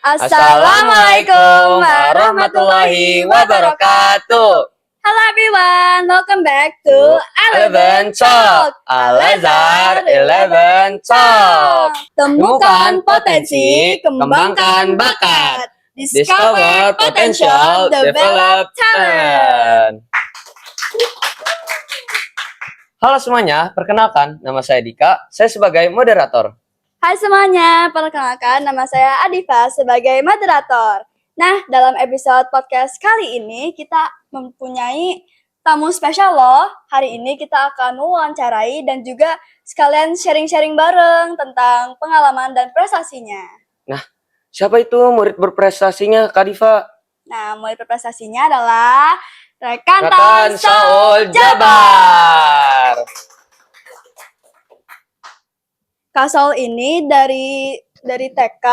Assalamualaikum warahmatullahi wabarakatuh. Hello everyone, welcome back to Eleven Talk, Al-Azhar 11 Talk. Temukan potensi, kembangkan bakat. Discover potential, develop talent. Halo semuanya, perkenalkan nama saya Dika, saya sebagai moderator. Hai semuanya, perkenalkan nama saya Adifa sebagai moderator. Nah, dalam episode podcast kali ini kita mempunyai tamu spesial loh. Hari ini kita akan mewawancarai dan juga sekalian sharing-sharing bareng tentang pengalaman dan prestasinya. Nah, siapa itu murid berprestasinya, Kak Diva? Nah, murid berprestasinya adalah Rekan Saul Jabar. Kak Saul ini dari TK,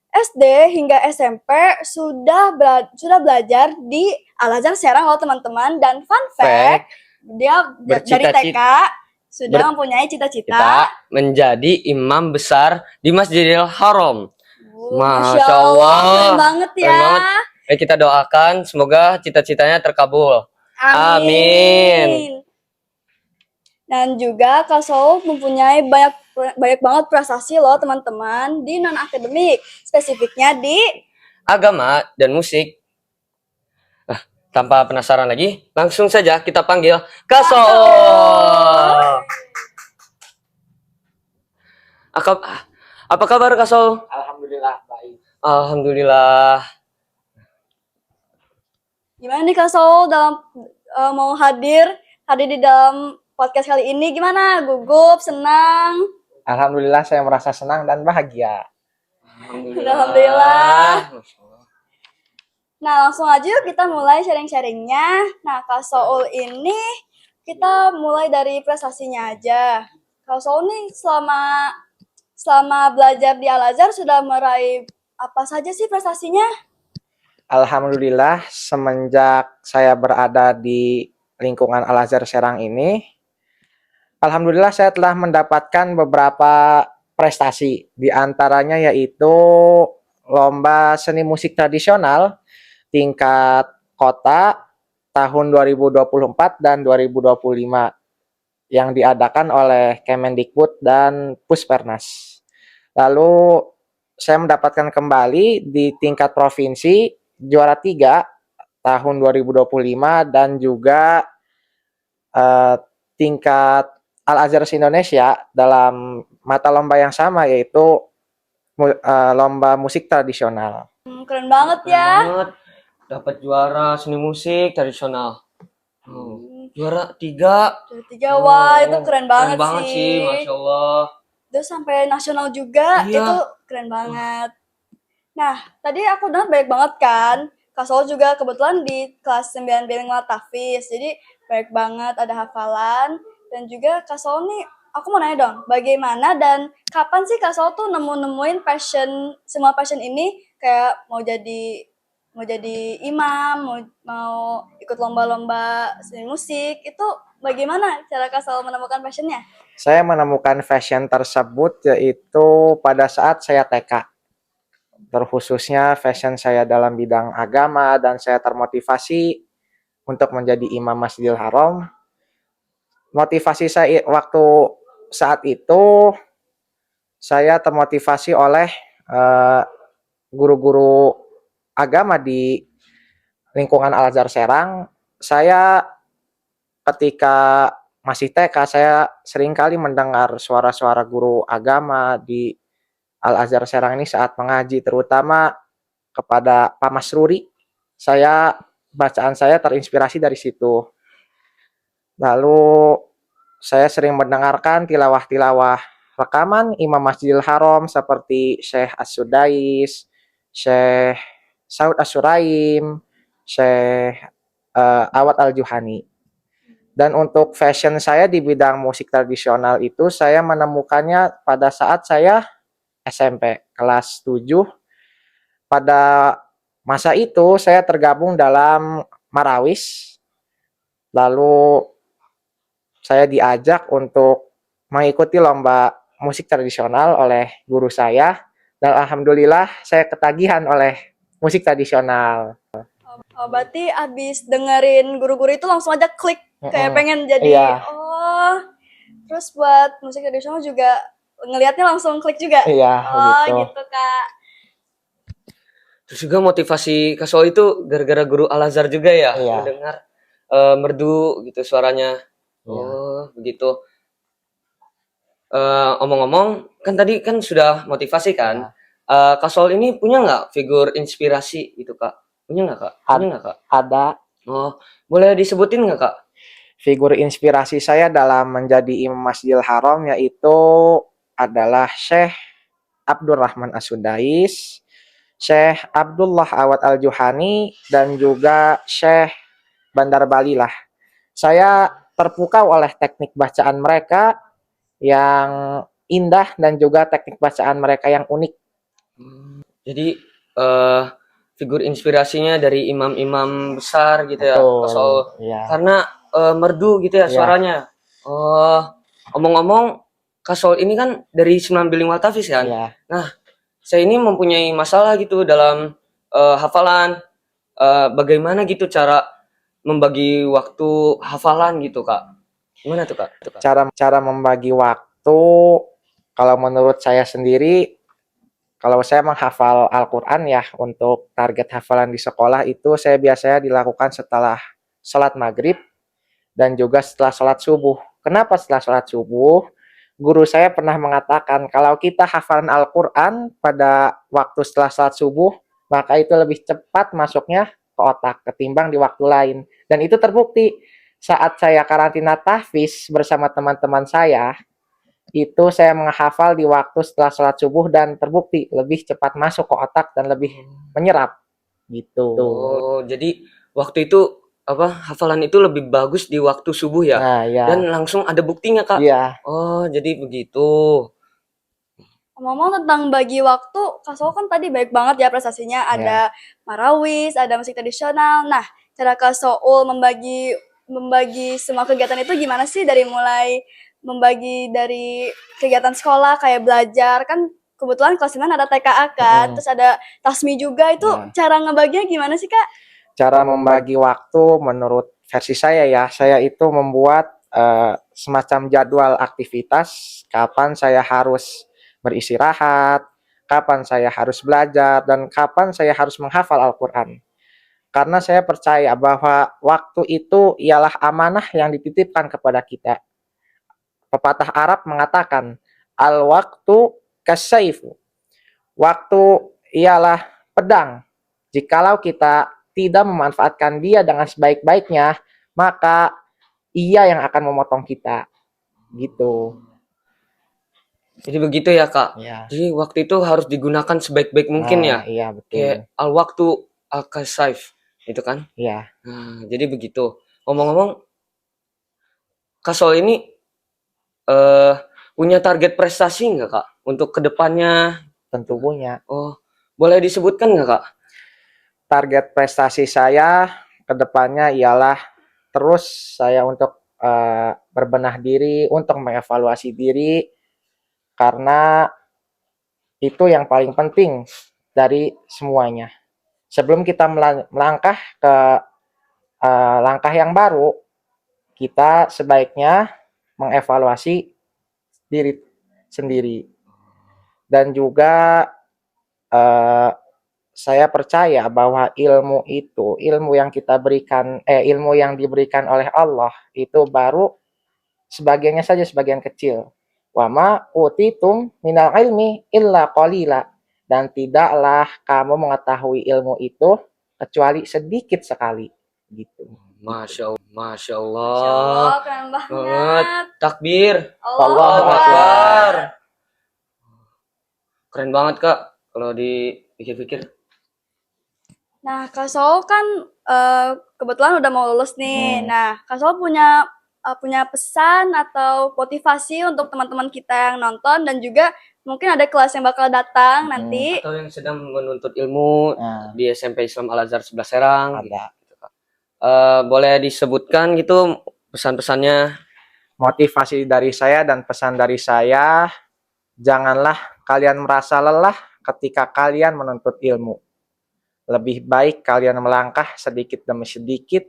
SD hingga SMP sudah belajar di Al-Azhar Serang loh teman-teman. Dan fun fact, dia dari TK sudah mempunyai cita-cita menjadi imam besar di Masjidil Haram. Masya Allah, keren banget ya. Kita doakan semoga cita-citanya terkabul. Amin. Dan juga Kak Saul mempunyai banyak banget prestasi loh teman-teman di non-akademik, spesifiknya di agama dan musik. Nah, tanpa penasaran lagi, langsung saja kita panggil Kak Saul. Apa kabar Kak Saul? Alhamdulillah baik. Alhamdulillah. Gimana nih Kak Saul dalam mau hadir di dalam podcast kali ini, gimana? Gugup, senang? Alhamdulillah saya merasa senang dan bahagia. Alhamdulillah. Nah, langsung aja yuk kita mulai sharing-sharingnya. Nah, Kak Saul ini kita mulai dari prestasinya aja. Kak Saul nih selama belajar di Al-Azhar sudah meraih apa saja sih prestasinya? Alhamdulillah semenjak saya berada di lingkungan Al-Azhar Serang ini, alhamdulillah saya telah mendapatkan beberapa prestasi. Di antaranya yaitu lomba seni musik tradisional tingkat kota tahun 2024 dan 2025 yang diadakan oleh Kemendikbud dan Puspernas. Lalu saya mendapatkan kembali di tingkat provinsi juara 3 tahun 2025 dan juga tingkat Al-Azhar Indonesia dalam mata lomba yang sama yaitu lomba musik tradisional. Keren banget ya. Dapat juara seni musik tradisional. Juara 3. Wah, itu keren banget sih. Masya Allah. Itu sampai nasional juga, itu keren banget. Nah, tadi aku dengar banyak banget kan, Kak Saul juga kebetulan di kelas 9 bilingual tahfiz, jadi banyak banget ada hafalan. Dan juga Kak Saul nih, aku mau nanya dong, bagaimana dan kapan sih Kak Saul tuh nemuin semua passion ini, kayak mau jadi imam, mau ikut lomba-lomba seni musik, itu bagaimana cara Kak Saul menemukan passionnya? Saya menemukan passion tersebut yaitu pada saat saya TK. Terkhususnya passion saya dalam bidang agama dan saya termotivasi untuk menjadi imam Masjidil Haram. Motivasi saya waktu saat itu saya termotivasi oleh guru-guru agama di lingkungan Al-Azhar Serang. Saya ketika masih TK, saya seringkali mendengar suara-suara guru agama di Al-Azhar Serang ini saat mengaji, terutama kepada Pak Masruri. Bacaan saya terinspirasi dari situ. Lalu saya sering mendengarkan tilawah-tilawah rekaman Imam Masjidil Haram seperti Syekh As-Sudais, Syekh Saud As-Suraim, Syekh Awad Al-Juhani. Dan untuk fashion saya di bidang musik tradisional itu saya menemukannya pada saat saya SMP kelas 7. Pada masa itu saya tergabung dalam Marawis. Lalu saya diajak untuk mengikuti lomba musik tradisional oleh guru saya Dan alhamdulillah saya ketagihan oleh musik tradisional. Oh, berarti abis dengerin guru-guru itu langsung aja klik kayak pengen jadi Iya. Terus buat musik tradisional juga ngelihatnya langsung klik juga. Iya, Oh, begitu. gitu, Kak. Terus juga motivasi Kak Sol itu gara-gara guru Al Azhar juga ya, Iya. mendengar merdu gitu suaranya. Iya. Oh, begitu. Omong-omong, kan tadi kan sudah motivasi kan. Kak Sol ini punya nggak figur inspirasi gitu Kak? Punya nggak Kak? Punya nggak Kak? Ada Oh, boleh disebutin nggak Kak? figur inspirasi saya dalam menjadi imam Masjidil Haram yaitu adalah Syekh Abdurrahman As-Sudais, Syekh Abdullah Awad Al-Juhani, dan juga Syekh Bandar Balilah. Saya terpukau oleh teknik bacaan mereka yang indah dan juga teknik bacaan mereka yang unik. Jadi figur inspirasinya dari imam-imam besar gitu ya, Kak Sol. Iya. Karena merdu gitu ya Iya. suaranya. Oh, omong-omong, Kak Sol ini kan dari 9 Biling Watafis kan. Iya. Nah, saya ini mempunyai masalah gitu dalam hafalan. Bagaimana gitu cara membagi waktu hafalan gitu Kak? Gimana tuh Kak? Cara membagi waktu, kalau menurut saya sendiri, kalau saya menghafal Al-Quran ya, untuk target hafalan di sekolah itu saya biasanya dilakukan setelah sholat maghrib dan juga setelah sholat subuh. Kenapa setelah sholat subuh? Guru saya pernah mengatakan kalau kita hafalan Al-Quran pada waktu setelah sholat subuh, maka itu lebih cepat masuknya ke otak ketimbang di waktu lain. Dan itu terbukti saat saya karantina tahfiz bersama teman-teman saya, itu saya menghafal di waktu setelah sholat subuh dan terbukti lebih cepat masuk ke otak dan lebih menyerap gitu. Oh, jadi waktu itu apa hafalan itu lebih bagus di waktu subuh ya? Nah, ya. Dan langsung ada buktinya Kak. Iya. Oh, jadi begitu. Ngomong tentang bagi waktu, Kak Sol kan tadi baik banget ya prestasinya. Ada marawis, ada musik tradisional. Nah, cara Kak Soul membagi semua kegiatan itu gimana sih? Dari mulai membagi dari kegiatan sekolah kayak belajar kan kebetulan kelas 9 ada TKA kan, terus ada tasmi juga itu cara ngebaginya gimana sih Kak? Cara membagi waktu menurut versi saya ya, saya itu membuat semacam jadwal aktivitas, kapan saya harus beristirahat, kapan saya harus belajar, dan kapan saya harus menghafal Al-Quran. Karena saya percaya bahwa waktu itu ialah amanah yang dititipkan kepada kita. Pepatah Arab mengatakan, al-waktu kasaifu. Waktu ialah pedang. Jikalau kita tidak memanfaatkan dia dengan sebaik-baiknya, maka ia yang akan memotong kita. Gitu. Jadi begitu ya Kak. Ya. Jadi waktu itu harus digunakan sebaik-baik mungkin ya. Iya, betul. Kayak al-waktu al-kasaif itu kan. Iya. Nah, jadi begitu. Ngomong-ngomong, Kak Sol ini punya target prestasi nggak Kak untuk kedepannya? Tentu punya. Oh, boleh disebutkan nggak Kak? Target prestasi saya ke depannya ialah terus saya untuk berbenah diri, untuk mengevaluasi diri, karena itu yang paling penting dari semuanya. Sebelum kita melangkah ke langkah yang baru, kita sebaiknya mengevaluasi diri sendiri. Dan juga saya percaya bahwa ilmu itu, ilmu yang kita berikan, ilmu yang diberikan oleh Allah itu baru sebagiannya saja, sebagian kecil. Wa ma utitum minal ilmi illa qalila. Dan tidaklah kamu mengetahui ilmu itu kecuali sedikit sekali. Gitu. Masya Allah. Masya Masya Allah. Allah, keren banget. Takbir. Allahu Akbar. Akbar. Keren banget Kak kalau dipikir-pikir. Nah, Kak Sol kan kebetulan udah mau lulus nih. Nah, Kak Sol punya pesan atau motivasi untuk teman-teman kita yang nonton dan juga mungkin ada kelas yang bakal datang nanti. Atau yang sedang menuntut ilmu di SMP Islam Al Azhar 11 Serang. Ada. Gitu, Kak. Boleh disebutkan gitu pesan-pesannya? Motivasi dari saya dan pesan dari saya, janganlah kalian merasa lelah ketika kalian menuntut ilmu. Lebih baik kalian melangkah sedikit demi sedikit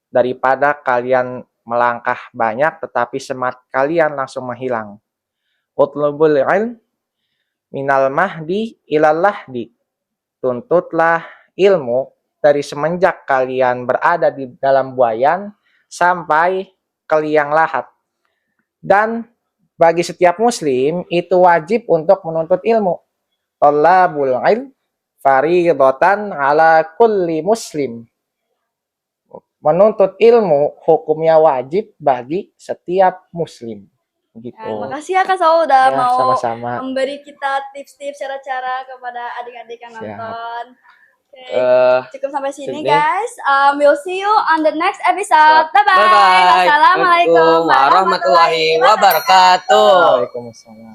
daripada kalian melangkah banyak tetapi semangat kalian langsung menghilang. Utlubul ilm minal mahdi ilal lahdi. Tuntutlah ilmu dari semenjak kalian berada di dalam buayan sampai ke liang lahat. Dan bagi setiap muslim itu wajib untuk menuntut ilmu. Thalabul ilm fardhatan ala kulli muslim. Menuntut ilmu hukumnya wajib bagi setiap muslim. Gitu. Nah, makasih ya Kak Saul udah Ya, mau sama-sama. memberi kita tips-tips cara-cara kepada adik-adik yang Siap. nonton. Oke, Eh, cukup sampai sini sini. guys. We'll see you on the next episode. Bye bye. Bye-bye. Wassalamualaikum warahmatullahi wabarakatuh. Waalaikumsalam.